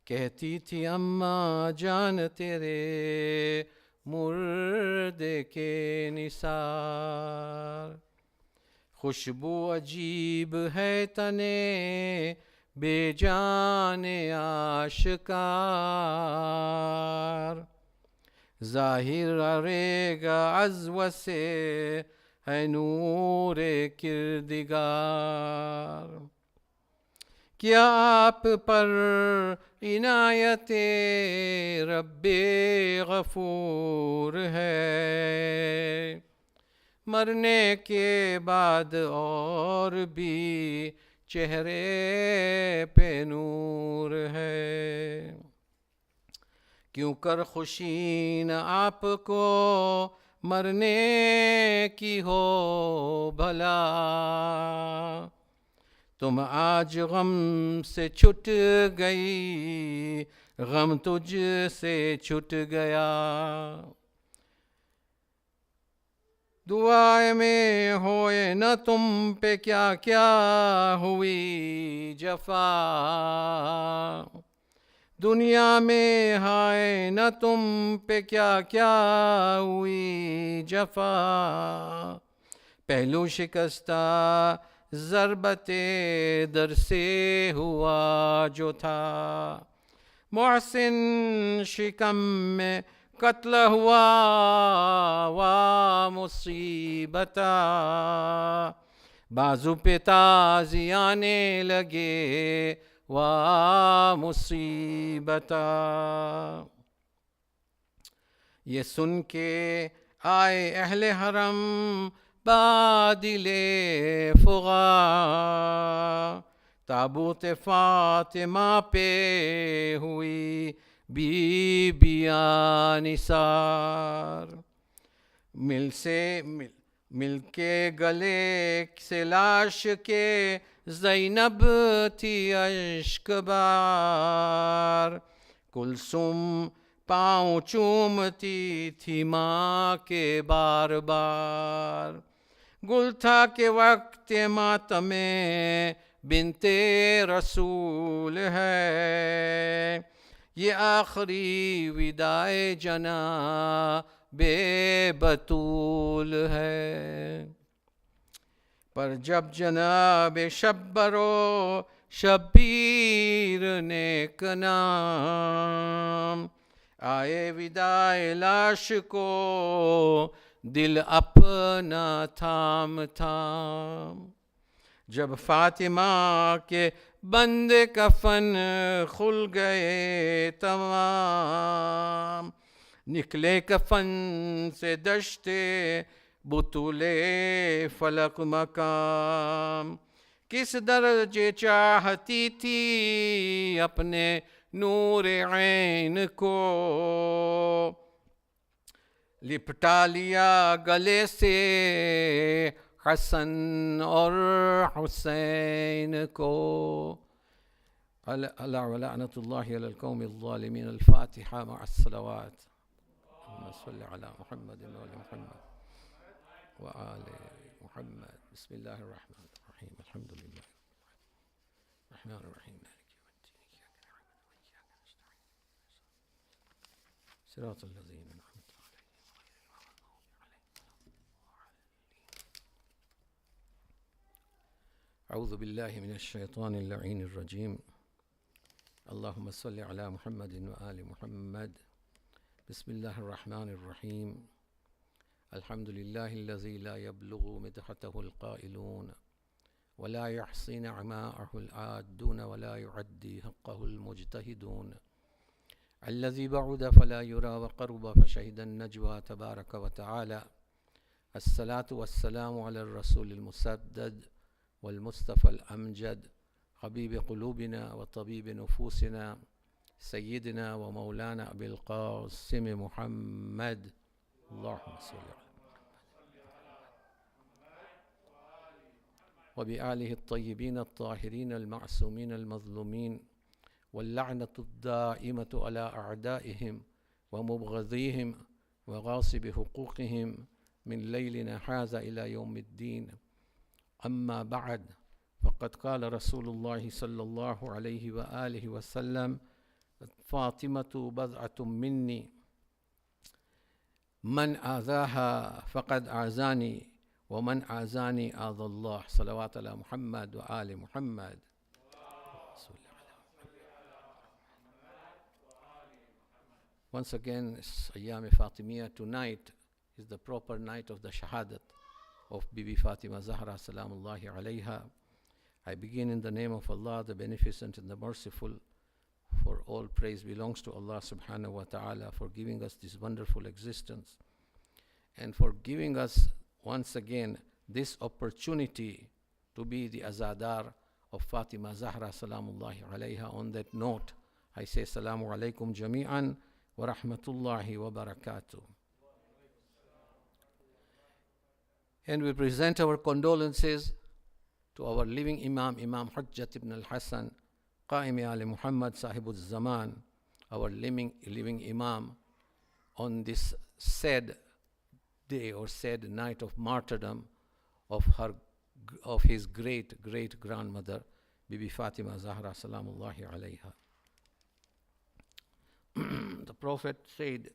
کہتی تھی اماں جان تیرے مردے کے نثار، خوشبو عجیب ہے تنے بے جان آشکار، ظاہر رہے گا عزو سے ہے نور کردگار، کیا آپ پر عنایت رب غفور ہے، مرنے کے بعد اور بھی چہرے پہ نور ہے، کیوں کر خوشی نہ آپ کو مرنے کی ہو بھلا، تم آج غم سے چھٹ گئی غم تجھ سے چھٹ گیا، دعائے میں ہوئے نہ تم پہ کیا کیا ہوئی جفا، دنیا میں ہائے نہ تم پہ کیا کیا ہوئی جفا، پہلو شکستہ ضربت در سے ہوا جو تھا، محسن شکم میں قتل ہوا وا مصیبتا، بازو پہ تازی آنے لگے وا مصیبتا، یہ سن کے آئے اہل حرم بادل فغا، تابوت فاطمہ پہ ہوئی بی بیاں نثار، مل کے گلے سے لاش کے زینب تھی اشک بار، کلثوم پاؤں چومتی تھی ماں کے بار بار، گل تھا کہ وقت ماتم بنت رسول ہے، یہ آخری وداع جناب بطول ہے، پر جب جناب شبر و شبیر نیک نام آئے وداع لاش کو دل اپنا تھام تھام، جب فاطمہ کے بند کفن کھل گئے تمام، نکلے کفن سے دشت بطول فلک مقام، کس درجے چاہتی تھی اپنے نور عین کو، لپٹا لیا گلے سے حسن اور حسین کو، اللہ ولعنۃ اللہ علی القوم الظالمین، الفاتحہ مع الصلوات، اللہم صل علی محمد وعلی محمد وآل محمد، بسم اللہ الرحمن الرحیم، الحمد للہ الرحمن الرحیم مالک یوم الدین، ایاک نعبد وایاک نستعین، صراط الذین انعمت علیہم غیر المغضوب علیہم ولا الضالین، اعوذ باللہ من الشیطان اللعین الرجیم، اللہم صل علی محمد وآل محمد، بسم اللہ الرحمن الرحیم، الحمد للہ الذی لا یبلغ مدحتہ القائلون ولا يحصي نعماءه العادون ولا يعدي حقه المجتهدون، الذي بعد فلا يرى وقرب فشهد النجوى تبارك وتعالى، الصلاة والسلام على الرسول المسدد والمصطفى الأمجد، حبيب قلوبنا وطبيب نفوسنا، سيدنا ومولانا أبي القاسم محمد، اللهم صل على وبآله الطيبين الطاهرين المعصومين المظلومين، واللعنة الدائمة على أعدائهم ومبغضيهم وغاصب حقوقهم من ليلنا هذا إلى يوم الدين، أما بعد، فقد قال رسول الله صلى الله عليه وآله وسلم: فاطمة بضعة مني من آذاها فقد أعزاني ومن أعزاني آذى الله صلوات على محمد وآل محمد. Once again, Ayyam Fatimiyya, tonight is the proper night of the Shahadat of Bibi Fatima Zahra Salamullahi Alayha. I begin in the name of Allah, the Beneficent and the Merciful. For all praise belongs to Allah subhanahu wa ta'ala for giving us this wonderful existence and for giving us once again this opportunity to be the azadar of Fatima Zahra Salamullahi Alayha. On that note, I say Assalamu alaikum jami'an wa rahmatullahi wa barakatuh. And we present our condolences to our living Imam, Imam Hujjat ibn al-Hasan, Qaimi Ali Muhammad Sahibul Zaman, our living Imam, on this sad day or sad night of martyrdom of his great grandmother, Bibi Fatima Zahra Salamullahi Alayha. The Prophet said,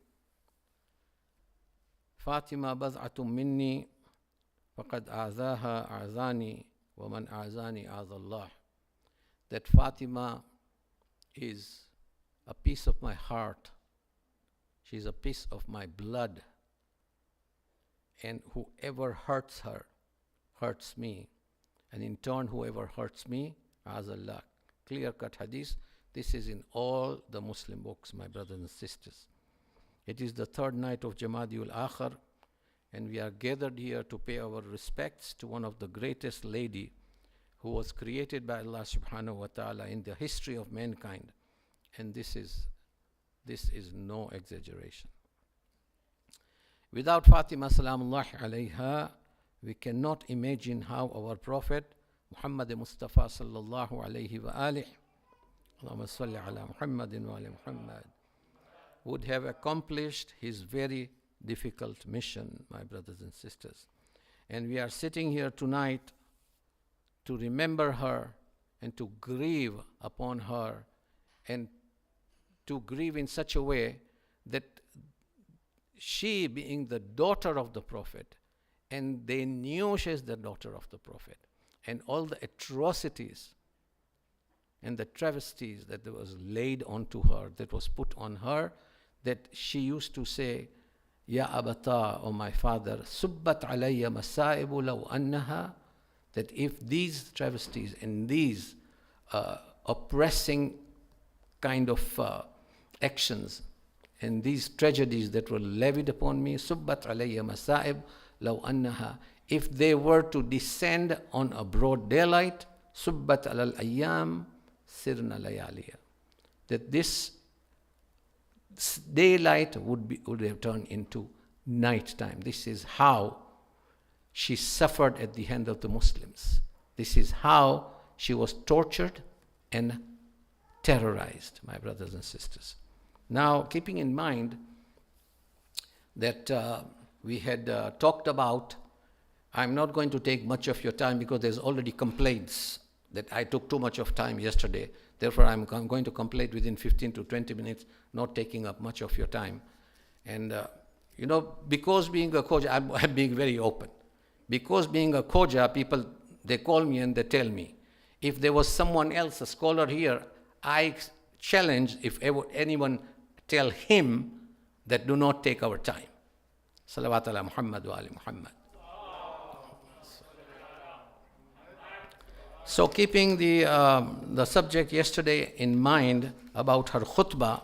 Fatima baz'atum minni faqad a'zaha a'zani wa man a'zani a'zallah. That Fatima is a piece of my heart. She's a piece of my blood. And whoever hurts her, hurts me. And in turn, whoever hurts me, azallah. Clear-cut hadith. This is in all the Muslim books, my brothers and sisters. It is the third night of Jamadiul Akhir, and we are gathered here to pay our respects to one of the greatest lady who was created by Allah subhanahu wa ta'ala in the history of mankind. And this is no exaggeration. Without Fatima salamullahi alayha, we cannot imagine how our Prophet Muhammad Mustafa sallallahu alayhi wa alihi Allahumma salli ala Muhammadin wa ali Muhammad would have accomplished his very difficult mission, my brothers and sisters. And we are sitting here tonight to remember her and to grieve upon her, and to grieve in such a way that she, being the daughter of the Prophet, and they knew she is the daughter of the Prophet, and all the atrocities and the travesties that was laid onto her, that was put on her, that she used to say, Ya abata, O my father, subbat alayya masaibu law annaha, that if these travesties and these oppressing kind of actions and these tragedies that were levied upon me, subbat alayya masaib law annaha, if they were to descend on a broad daylight, subbat alal ayyam sirna layaliya, that this daylight would have turned into night time. This is how she suffered at the hand of the Muslims. This is how she was tortured and terrorized, my brothers and sisters. Now, keeping in mind that we had talked about, I'm not going to take much of your time because there's already complaints that I took too much of time yesterday. Therefore, I'm going to complete within 15 to 20 minutes, not taking up much of your time. And, because being a Khoja, I'm being very open. Because being a Khoja, people, they call me and they tell me. If there was someone else, a scholar here, I challenge if anyone tell him that do not take our time. Salawat ala Muhammad wa ali Muhammad. So keeping the subject yesterday in mind about her khutbah,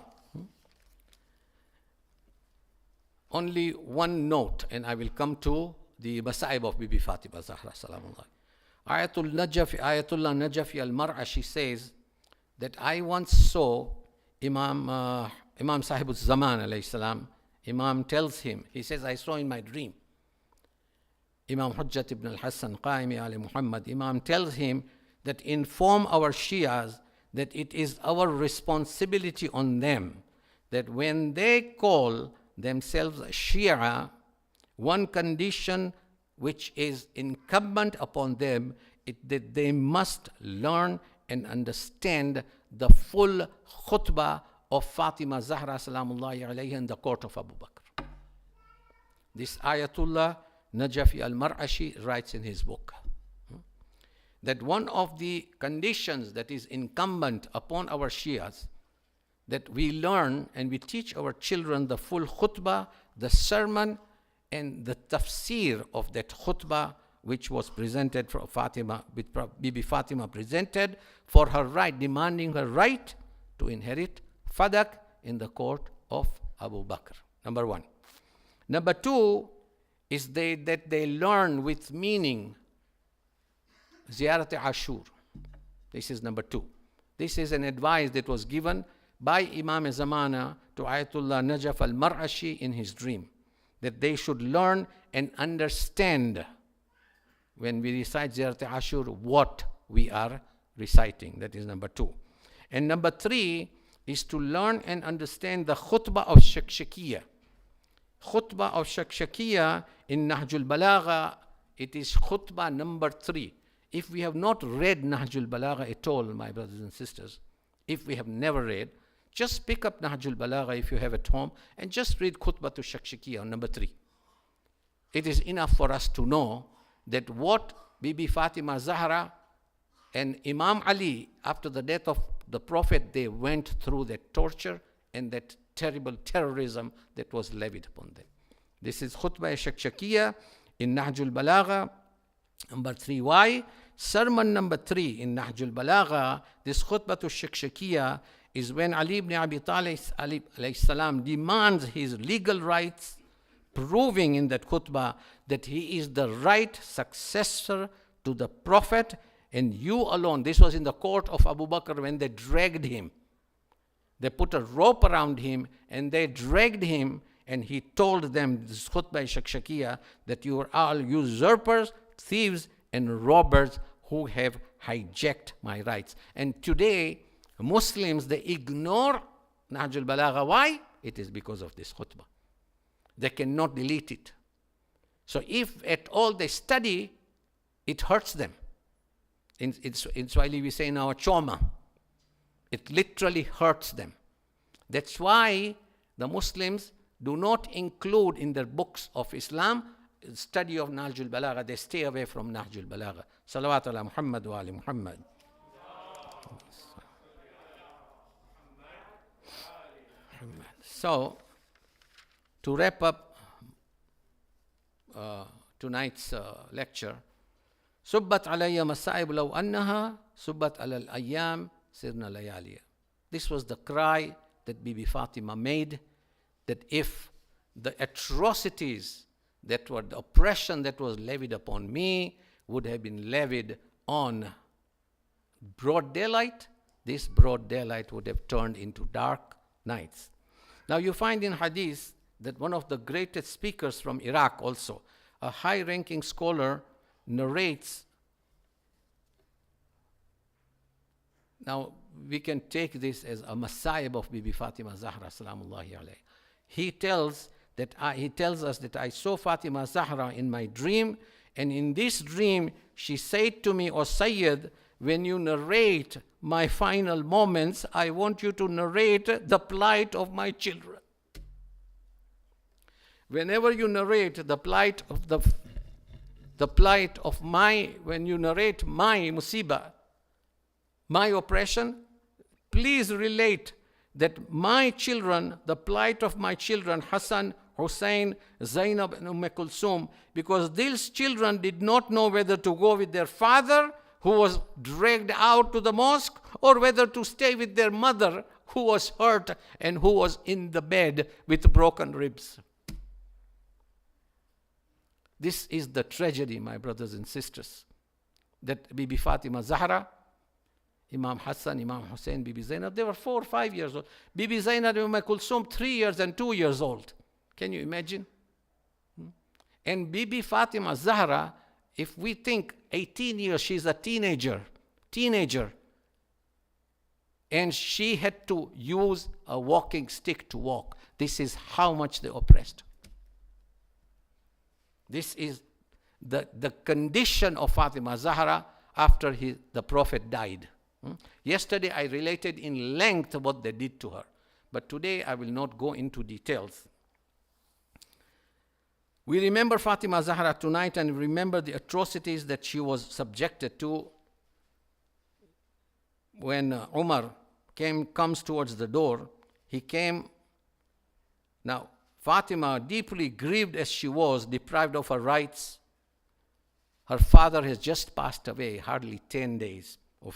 only one note, and I will come to the Masaib of Bibi Fatima Zahra Salamullah. Ayatullah Najafi al-Mar'a, she says that I once saw Imam Sahibul Zaman alayhi salam. Imam tells him, he says, I saw in my dream, Imam Hujjat ibn al-Hasan, Qaimi Ali Muhammad, Imam tells him that inform our Shias that it is our responsibility on them that when they call themselves SHIA, one condition which is incumbent upon them is that they must learn and understand the full khutbah of Fatima Zahra salamullahi alayha in the court of Abu Bakr. This Ayatollah Najafi al-Mar'ashi writes in his book that one of the conditions that is incumbent upon our Shias, that we learn and we teach our children the full khutbah, the sermon, and the tafsir of that khutbah, which was presented for Fatima, with Bibi Fatima presented for her right, demanding her right to inherit Fadak in the court of Abu Bakr. Number one. Number two is that they learn with meaning Ziyarat Ashur. This is number two. This is an advice that was given by Imam Zamana to Ayatollah Najaf al-Mar'ashi in his dream, that they should learn and understand when we recite Ziyarat Ashur what we are reciting. That is number two. And number three is to learn and understand the khutbah of Shakshakiyya. Khutbah of Shakshakiyya in Nahjul Balagha, it is khutbah number 3. If we have not read Nahjul Balagha at all, my brothers and sisters, if we have never read, just pick up Nahjul Balagha if you have at home and just read khutbah to Shakshakiyya on number 3. It is enough for us to know that what Bibi Fatima Zahra and Imam Ali, after the death of the Prophet, they went through that torture and that terrible terrorism that was levied upon them. This is Khutbah Shakshakiyya in Nahjul Balagha, number 3. Why? Sermon number 3 in Nahjul Balagha, this Khutbah to Shakshakiyya, is when Ali ibn Abi Talib alayhi salam demands his legal rights, proving in that khutbah that he is the right successor to the Prophet, and you alone. This was in the court of Abu Bakr when they dragged him. They put a rope around him and they dragged him, and he told them, this khutbah Shakshakiyya, that you are all usurpers, thieves, and robbers who have hijacked my rights. And today, Muslims, they ignore Nahjul Balagha. Why? It is because of this khutbah. They cannot delete it. So if at all they study, it hurts them. In Swahili we say now, choma. It literally hurts them. That's why the Muslims do not include in their books of Islam study of Nahjul Balagha. They stay away from Nahjul Balagha. Salawat ala Muhammad wa ali Muhammad. So, to wrap up tonight's lecture, Subbat alayya masa'ib law annaha subbat ala al-ayyam sirna layaliya. This was the cry that Bibi Fatima made, that if the atrocities that were the oppression that was levied upon me would have been levied on broad daylight, this broad daylight would have turned into dark nights. Now you find in hadith that one of the greatest speakers from Iraq also, a high-ranking scholar, narrates. Now we can take this as a masayib of Bibi Fatima Zahra salamullahi alayhi. He tells us that I saw Fatima Zahra in my dream, and in this dream she said to me, "O Sayyid, when you narrate my final moments, I want you to narrate the plight of my children. Whenever you narrate the plight of when you narrate my musibah, my oppression, please relate that my children, the plight of my children, Hassan, Hussein, Zainab, and Kulsum, because these children did not know whether to go with their father, who was dragged out to the mosque, or whether to stay with their mother, who was hurt and who was in the bed with broken ribs." This is the tragedy, my brothers and sisters, that Bibi Fatima Zahra, Imam Hassan, Imam Hussein, Bibi Zainab, they were 4 or 5 years old. Bibi Zainab and Kulsum, 3 years and 2 years old. Can you imagine? And Bibi Fatima Zahra, if we think 18 years, she's a teenager, and she had to use a walking stick to walk. This is how much they oppressed. This is the condition of Fatima Zahra after the Prophet died. Yesterday I related in length what they did to her. But today I will not go into details. We remember Fatima Zahra tonight and remember the atrocities that she was subjected to when Umar comes towards the door. He came. Now, Fatima, deeply grieved as she was, deprived of her rights. Her father has just passed away, hardly 10 days, or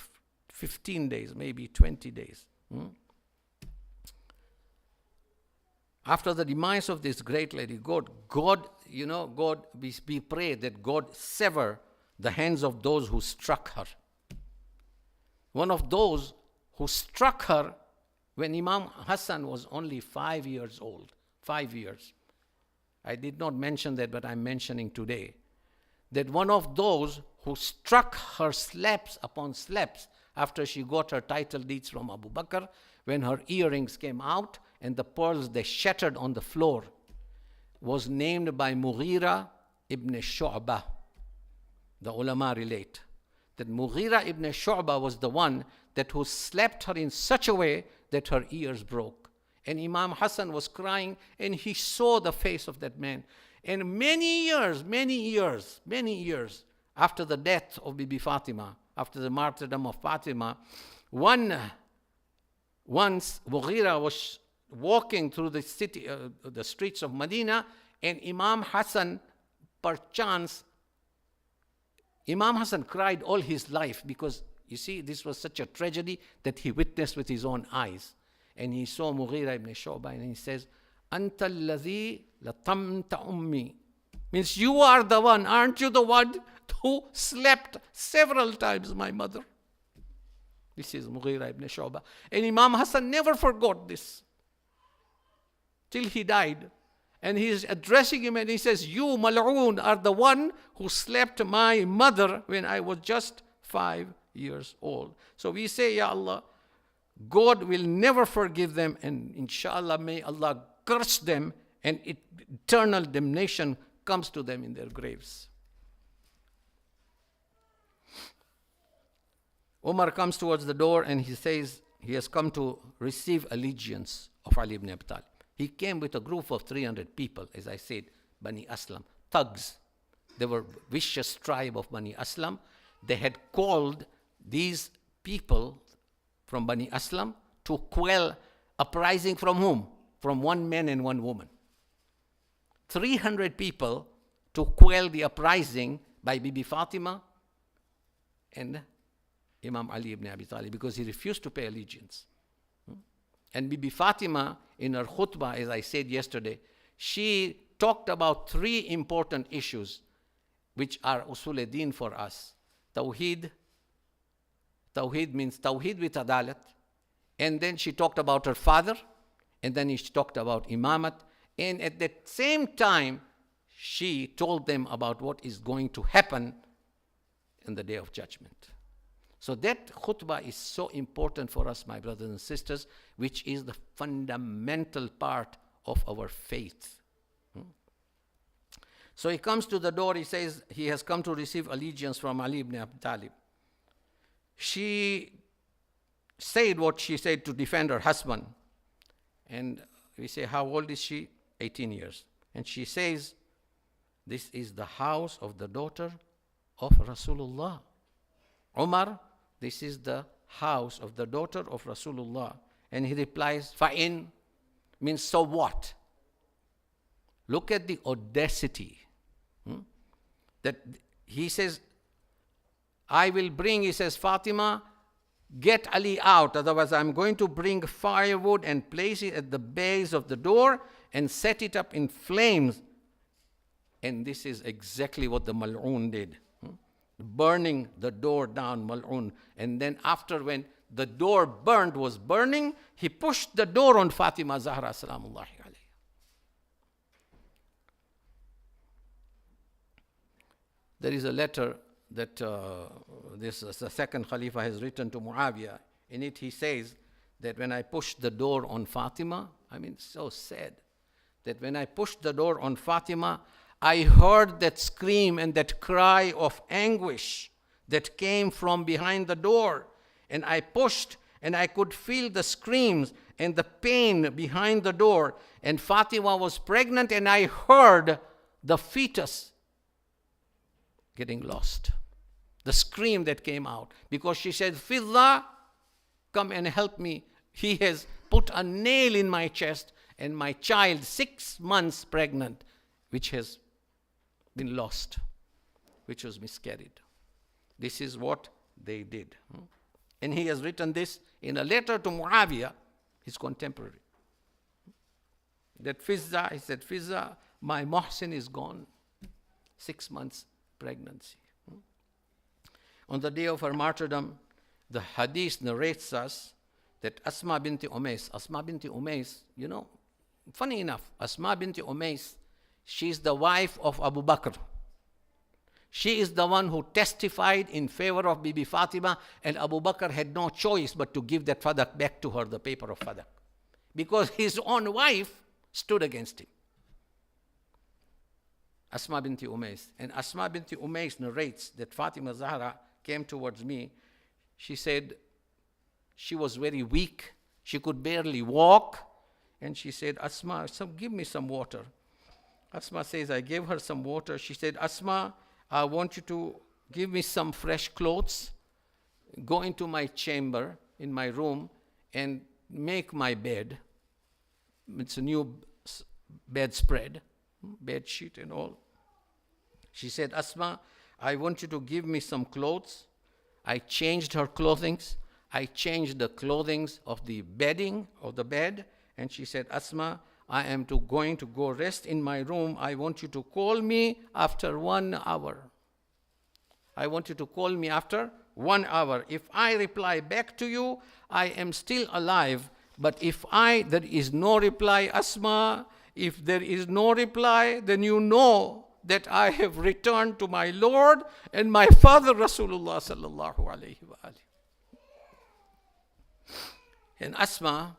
15 days, maybe 20 days. After the demise of this great lady, God, we pray that God sever the hands of those who struck her. One of those who struck her when Imam Hassan was only 5 years old. 5 years. I did not mention that, but I'm mentioning today. That one of those who struck her slaps upon slaps after she got her title deeds from Abu Bakr, when her earrings came out and the pearls, they shattered on the floor, was named by Mughira ibn Shu'bah. The ulama relate that Mughira ibn Shu'bah was the one who slapped her in such a way that her ears broke. And Imam Hassan was crying, and he saw the face of that man. And many years after the death of Bibi Fatima, after the martyrdom of Fatima, once Mughira was walking through the city, the streets of Medina, and Imam Hassan, perchance, Imam Hassan cried all his life because, you see, this was such a tragedy that he witnessed with his own eyes. And he saw Mughira ibn Shu'bah and he says, Anta alladhi latamta ummi. Means you are the one, aren't you the one who slapped several times my mother? This is Mughira ibn Shu'bah. And Imam Hassan never forgot this till he died. And he is addressing him and he says, you, Mal'oon, are the one who slapped my mother when I was just 5 years old. So we say, Ya Allah, God will never forgive them, and inshallah may Allah curse them and eternal damnation comes to them in their graves. Umar comes towards the door and he says he has come to receive allegiance of Ali ibn Abi Talib. He came with a group of 300 people, as I said, Bani Aslam, thugs. They were vicious tribe of Bani Aslam. They had called these people from Bani Aslam to quell uprising from whom? From one man and one woman. 300 people to quell the uprising by Bibi Fatima and Imam Ali ibn Abi Talib, because he refused to pay allegiance. And Bibi Fatima, in her khutbah, as I said yesterday, she talked about 3 important issues which are usul din for us. Tawheed. Tawheed means Tawheed with Adalat. And then she talked about her father. And then she talked about Imamat. And at that same time, she told them about what is going to happen in the Day of Judgment. So that khutbah is so important for us, my brothers and sisters, which is the fundamental part of our faith. So he comes to the door, he says he has come to receive allegiance from Ali ibn Abi Talib. She said what she said to defend her husband. And we say, how old is she? 18 years. And she says, this is the house of the daughter of Rasulullah. Umar, this is the house of the daughter of Rasulullah. And he replies, fa'in, means so what? Look at the audacity. That he says, I will bring, he says, Fatima, get Ali out, otherwise I'm going to bring firewood and place it at the base of the door and set it up in flames. And this is exactly what the Mal'oon did. Burning the door down, Mal'oon. And then after, when the door was burning, he pushed the door on Fatima Zahra salamullahi alayha. There is a letter that the second Khalifa has written to Muawiyah. In it he says that when I pushed the door on Fatima, I mean, so sad, that when I pushed the door on Fatima, I heard that scream and that cry of anguish that came from behind the door. And I pushed And I could feel the screams and the pain behind the door. And Fatima was pregnant, and I heard the fetus getting lost. The scream that came out. Because she said, Fidda, come and help me. He has put a nail in my chest, and my child, 6 months pregnant, which has been lost, which was miscarried. This is what they did. And he has written this in a letter to Muawiyah, his contemporary. That Fizza, he said, Fizza, my Muhsin is gone. 6 months pregnancy. On the day of her martyrdom, the hadith narrates us that Asma binti Umais, you know, funny enough, Asma binti Umais, she is the wife of Abu Bakr. She is the one who testified in favor of Bibi Fatima, and Abu Bakr had no choice but to give that fadak back to her, the paper of fadak, because his own wife stood against him. Asma binti Umais. And Asma binti Umais narrates that Fatima Zahra came towards me. She said she was very weak. She could barely walk. And she said, Asma, give me some water. Asma says, I gave her some water. She said, Asma, I want you to give me some fresh clothes, go into my chamber, in my room, and make my bed. It's a new bedspread, bed sheet and all. She said, Asma, I want you to give me some clothes. I changed her clothing. I changed the clothing of the bedding of the bed. And she said, Asma, I am going to go rest in my room. I want you to call me after 1 hour. I want you to call me after 1 hour. If I reply back to you, I am still alive. But if there is no reply, Asma, if there is no reply, then you know that I have returned to my Lord and my father Rasulullah sallallahu alayhi wa alihi. And Asma,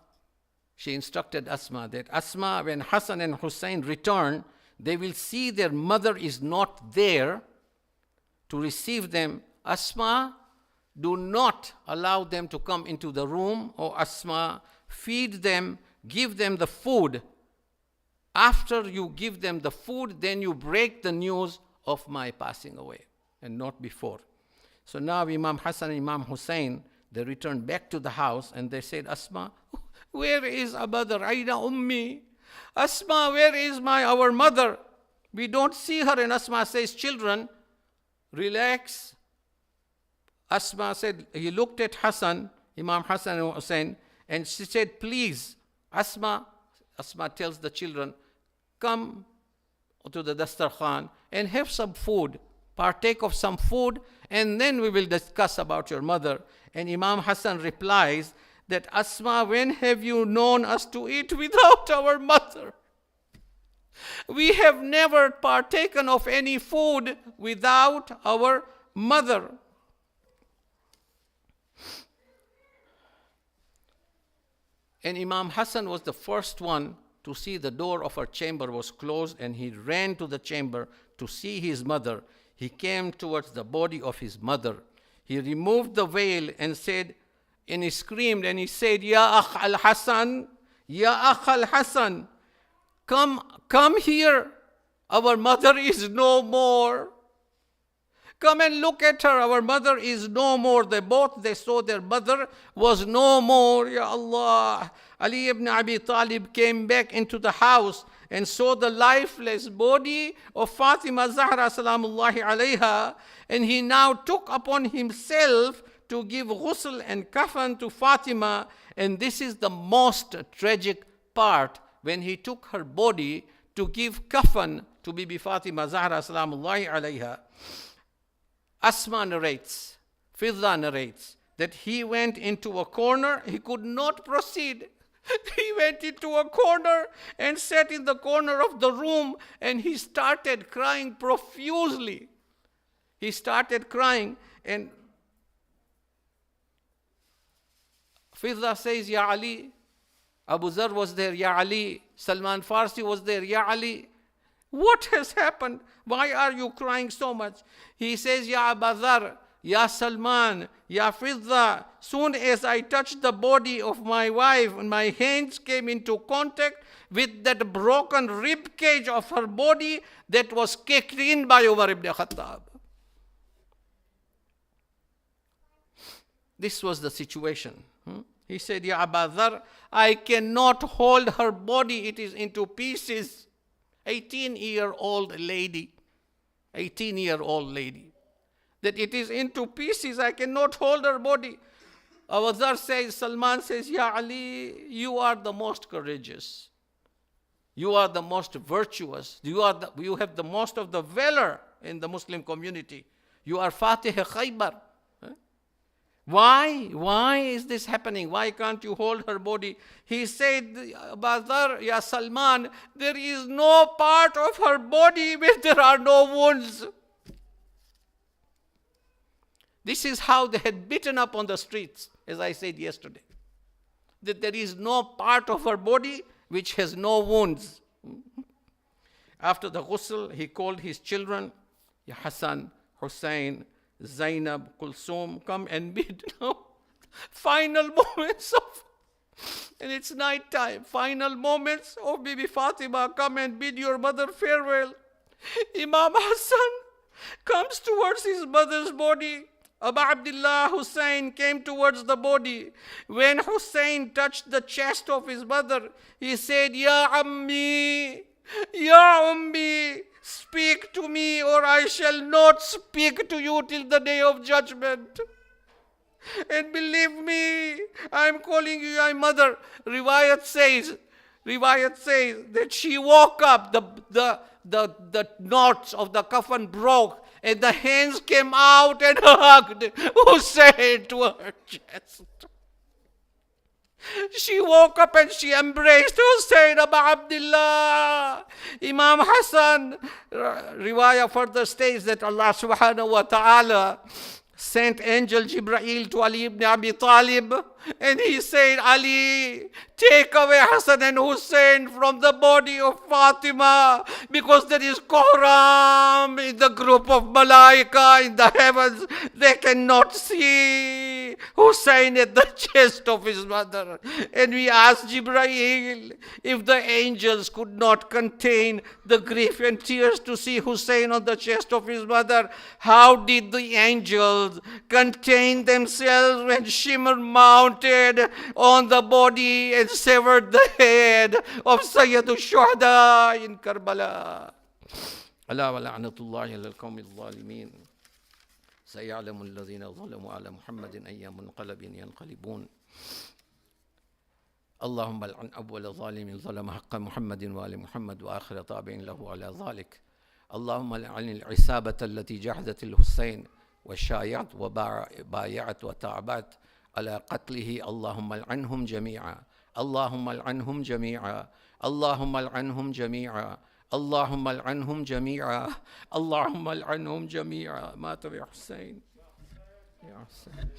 she instructed Asma that Asma, when Hassan and Hussein return, they will see their mother is not there to receive them. Asma, do not allow them to come into the room. Or Asma, feed them, give them the food. After you give them the food, then you break the news of my passing away, and not before. So now Imam Hassan and Imam Hussein, they returned back to the house, and they said, Asma, where is Abadar? Aina Ummi? Asma, where is our mother? We don't see her. And Asma says, children, relax. Asma said, he looked at Hassan, Imam Hassan and Hussein, and she said, please, Asma tells the children, come to the Dastarkhan and have some food, partake of some food, and then we will discuss about your mother. And Imam Hassan replies that, Asma, when have you known us to eat without our mother? We have never partaken of any food without our mother. And Imam Hassan was the first one to see the door of her chamber was closed, and he ran to the chamber to see his mother. He came towards the body of his mother. He removed the veil and said, and he screamed and he said, Ya Akh al-Hassan, Ya Akh al-Hassan, come here. Our mother is no more. Come and look at her. Our mother is no more. They saw their mother was no more. Ya Allah. Ali ibn Abi Talib came back into the house and saw the lifeless body of Fatima Zahra salamullahi alayha. And he now took upon himself to give ghusl and kafan to Fatima. And this is the most tragic part, when he took her body to give kafan to Bibi Fatima Zahra salamullahi alayha. Asma narrates, Fidda narrates, that he went into a corner. He could not proceed. He went into a corner and sat in the corner of the room, and he started crying profusely. He started crying, and Fidda says, Ya Ali. Abu Zar was there, Ya Ali. Salman Farsi was there, Ya Ali. What has happened? Why are you crying so much? He says, Ya Abu Zar, Ya Salman, Ya Fidda, soon as I touched the body of my wife, my hands came into contact with that broken rib cage of her body that was kicked in by Umar ibn Khattab. This was the situation. He said, Ya Aba Dhar, I cannot hold her body, it is into pieces. 18-year-old lady. 18-year-old lady. That it is into pieces, I cannot hold her body. Abu Dhar says, Salman says, Ya Ali, you are the most courageous. You are the most virtuous. You have the most of the valor in the Muslim community. You are Fatih Khaybar. Why? Why is this happening? Why can't you hold her body? He said, Abu Dhar, Ya Salman, there is no part of her body where there are no wounds. This is how they had beaten up on the streets, as I said yesterday. That there is no part of her body which has no wounds. After the ghusl, he called his children, Ya Hassan, Hussein, Zainab, Kulsum, come and bid now. Final moments of, and it's night time, final moments of Bibi Fatima, come and bid your mother farewell. Imam Hassan comes towards his mother's body. Abu Abdullah Hussein came towards the body. When Hussein touched the chest of his mother, he said, Ya Ammi, Ya Ummi, speak to me or I shall not speak to you till the day of judgment. And believe me, I am calling you my mother. Riwayat says that she woke up, the knots of the coffin broke, and the hands came out and hugged Hussein to her chest. She woke up and she embraced Hussein, Abu Abdullah. Imam Hassan, riwayah further states that Allah subhanahu wa ta'ala sent angel Jibreel to Ali ibn Abi Talib, and he said, Ali, take away Hassan and Hussein from the body of Fatima, because there is Quram in the group of Malaika in the heavens. They cannot see Hussein at the chest of his mother. And we asked Jibreel if the angels could not contain the grief and tears to see Hussein on the chest of his mother, how did the angels contain themselves when Shimmer mounted on the body and severed the head of Sayyida Shuhada in Karbala? Allah wa la'natullahi ala al-qawmi al-zalimin. سيعلم الذين ظلموا على محمد أي منقلب ينقلبون. اللهم لعن أول ظالم ظلم حق محمد وآل محمد وآخر تابع له على ذلك. اللهم لعن العصابة التي جحدت الحسين وشايعت وبايعت وتعبت على قتله. اللهم لعنهم جميعا. اللهم لعنهم جميعا. اللهم لعنهم جميعا. اللهم لعنهم جميعا. اللهم لعنهم جميعا. مات يا حسين. يا حسين.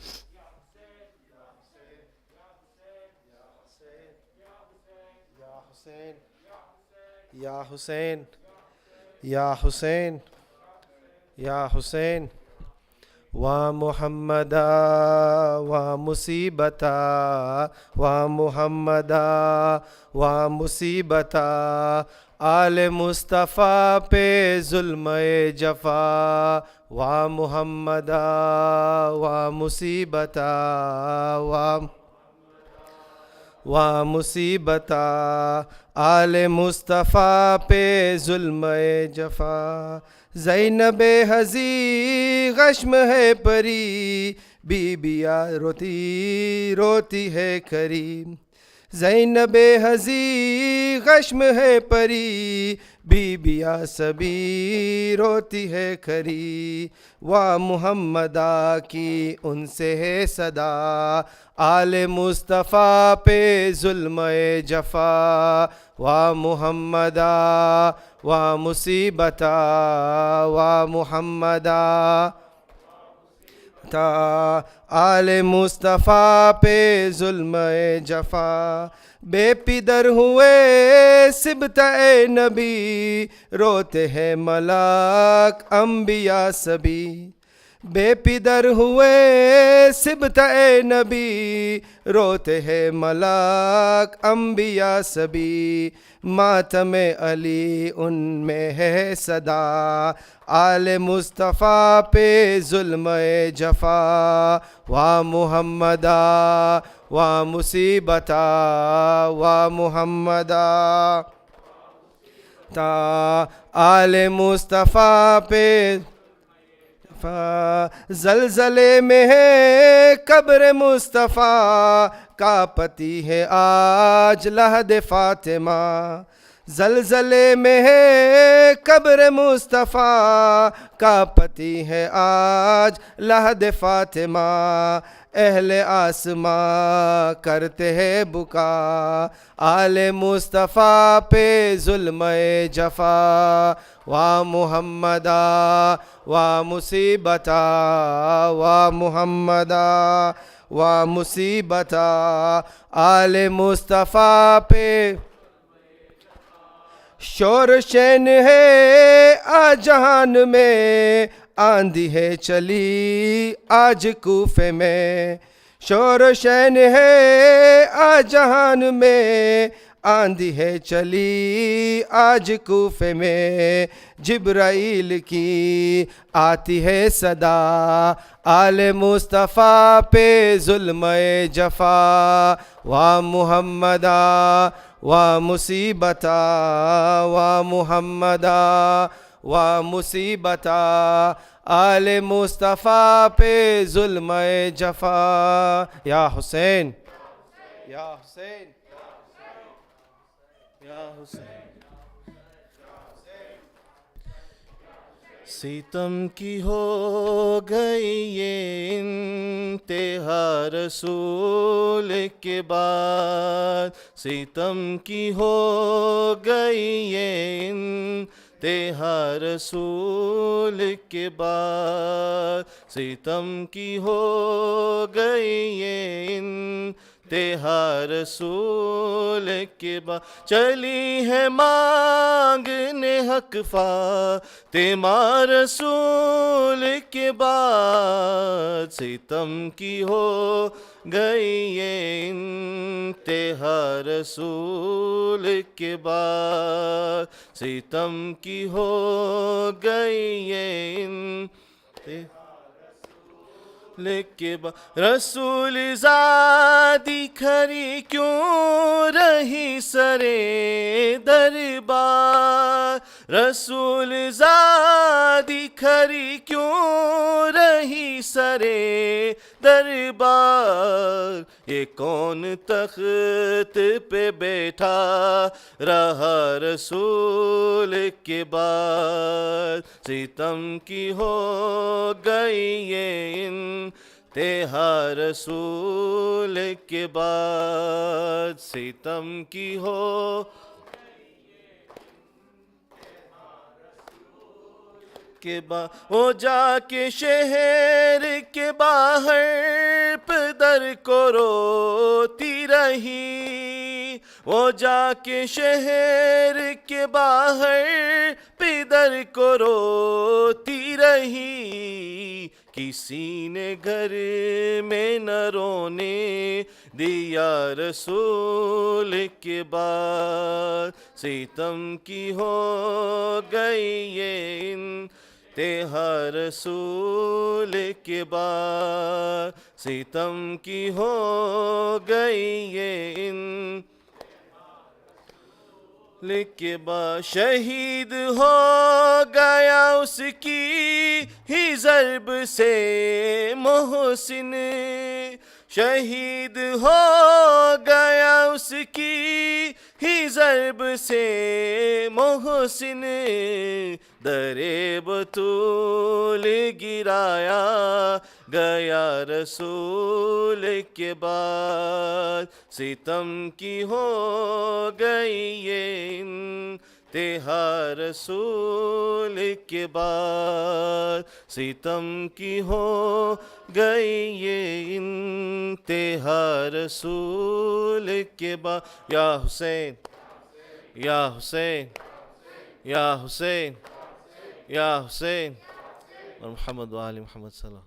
Ya Hussein, Ya Hussein, Ya Hussein, wa Muhammada wa musibata, wa Muhammada wa musibata, आले मुस्तफ़ा पे जुल्म जफ़ा, wa Muhammada wa musibata, wa musibata, आले मुस्तफ़ा पे जुल्म जफ़ा. ज़ैनब हज़ी गश्म है परी, बीबिया रोती रोती है करीम. ज़ैनब हज़ी गश्म है परी, बीबिया सभी रोती है खरी. वाह मुहम्मदा की उनसे है सदा, आले मुस्तफ़ा पे जुल्म जफ़ा. वाह मुहम्मदा वाह मुसीबता, वाह मुहम्मदा था, आले मुस्तफ़ा पे जुल्म जफ़ा. बेपिदर हुए सिबते नबी, रोते हैं मलाक अम्बिया सभी. بے پدر ہوئے صبت اے نبی، روتے ہیں ملاک انبیاء سبھی، ماتم علی ان میں ہے صدا، آل مصطفیٰ پہ ظلم جفا، وا محمدا وا مصیبتا وا محمدا، تا آل مصطفیٰ پہ زلزلے میں ہے قبر مصطفیٰ، کانپتی ہے آج لحد فاطمہ، زلزلے میں ہے قبر مصطفیٰ، کانپتی ہے آج لحد فاطمہ، اہل آسماں کرتے ہیں بکا، آل مصطفیٰ پہ ظلم جفا، وا محمدا وا مصیبتا وا محمدا وا مصیبتا، آل مصطفیٰ پہ شور شین ہے آج جہان میں، آندھی ہے چلی آج کوفے میں، شور شین ہے آج جہان میں، آندھی ہے چلی آج کوفے میں، جبرائیل کی آتی ہے صدا، آل مصطفیٰ پہ ظلم جفا، وا محمدا وا مصیبتا وا محمدا وا مصیبتا، آل مصطفیٰ پہ ظلم جفا، یا حسین یا حسین یا حسین۔ ستم کی ہو گئی یہ انتہا رسول کے بعد، ستم کی ہو گئی یہ انتہا رسول کے بعد، ستم کی ہو گئی یہ انتہا رسول کے بعد، چلی ہے مانگنے حق فاطمہ رسول کے بعد، ستم کی ہو گئی یہ انتہا رسول کے بعد، ستم کی ہو گئی یہ انتہا کے بعد، رسول زادی کھری کیوں رہی سرے دربار، رسول زادی کھری کیوں رہی سرے دربار، یہ کون تخت پہ بیٹھا رہا رسول کے بعد، ستم کی ہو گئی یہ انتہا رسول کے بعد، ستم کی ہو کے بعد، وہ جا کے شہر کے باہر پدر کو روتی رہی، وہ جا کے شہر کے باہر پدر کو روتی رہی، کسی نے گھر میں نہ رونے دیا رسول کے بعد، ستم کی ہو گئی یہ انتہا رسول کے بعد، ستم کی ہو گئی یہ انتہا کے بعد، شہید ہو گیا اس کی ہی ضرب سے محسن، شہید ہو گیا اس کی ہی ضرب سے محسن، در بطول گرایا گیا رسول کے بعد، ستم کی ہو گئی یہ انتہا رسول کے بعد، ستم کی ہو گئی یہ انتہا رسول کے بعد، یا حسین یا حسین یا حسین یا حسین محمد وآل محمد صلى.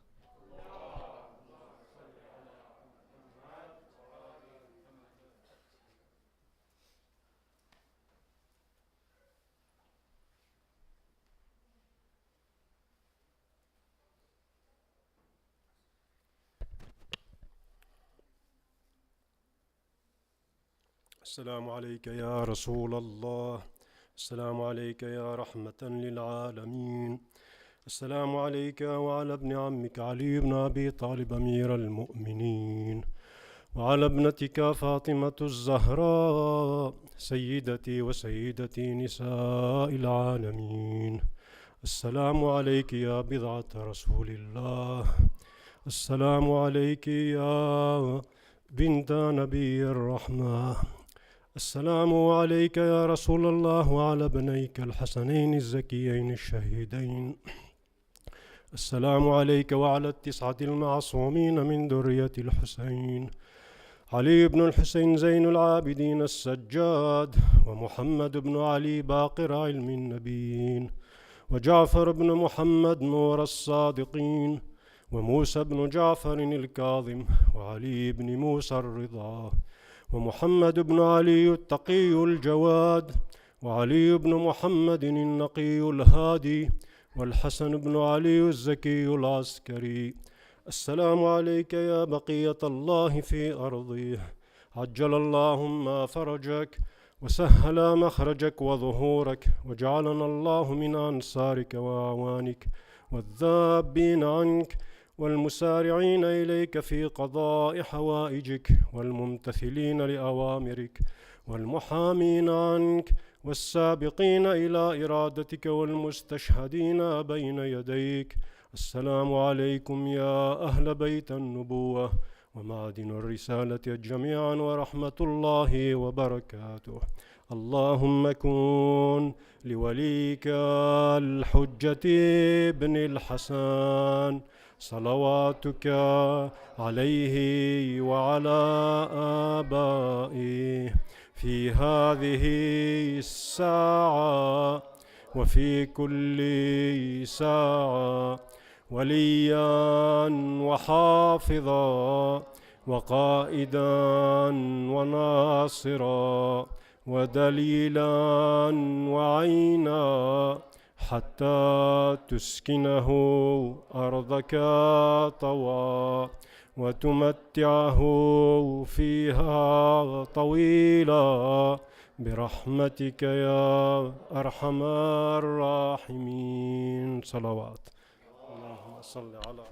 السلام عليك يا رسول الله، السلام عليك يا رحمة للعالمين، السلام عليك وعلى ابن عمك علي بن أبي طالب أمير المؤمنين، وعلى ابنتك فاطمة الزهراء سيدتي وسيدتي نساء العالمين. السلام عليك يا بضعة رسول الله، السلام عليك يا بنت نبي الرحمة، السلام عليك يا رسول الله وعلى ابنيك الحسنين الزكيين الشهيدين. السلام عليك وعلى التسعة المعصومين من ذرية الحسين، علي بن الحسين زين العابدين السجاد، ومحمد بن علي باقر علم النبيين، وجعفر بن محمد نور الصادقين، وموسى بن جعفر الكاظم، وعلي بن موسى الرضا، ومحمد بن علي التقي الجواد، وعلي بن محمد النقي الهادي، والحسن بن علي الزكي العسكري. السلام عليك يا بقية الله في أرضه، عجل اللهم فرجك وسهل مخرجك وظهورك، وجعلنا الله من أنصارك وأعوانك والذابين عنك والمسارعين إليك في قضاء حوائجك، والممتثلين لأوامرك، والمحامين عنك، والسابقين إلى إرادتك، والمستشهدين بين يديك. السلام عليكم يا أهل بيت النبوة ومعدن الرسالة جميعا، ورحمة الله وبركاته. اللهم كن لوليك الحجة ابن الحسن صلواتك عليه وعلى آبائه في هذه الساعة وفي كل ساعة وليا وحافظا وقائدا وناصرا ودليلا وعينا، حتى تسكنه أرضك طوى وتمتعه فيها طويلا برحمتك يا أرحم الراحمين. صلوات. اللهم صل على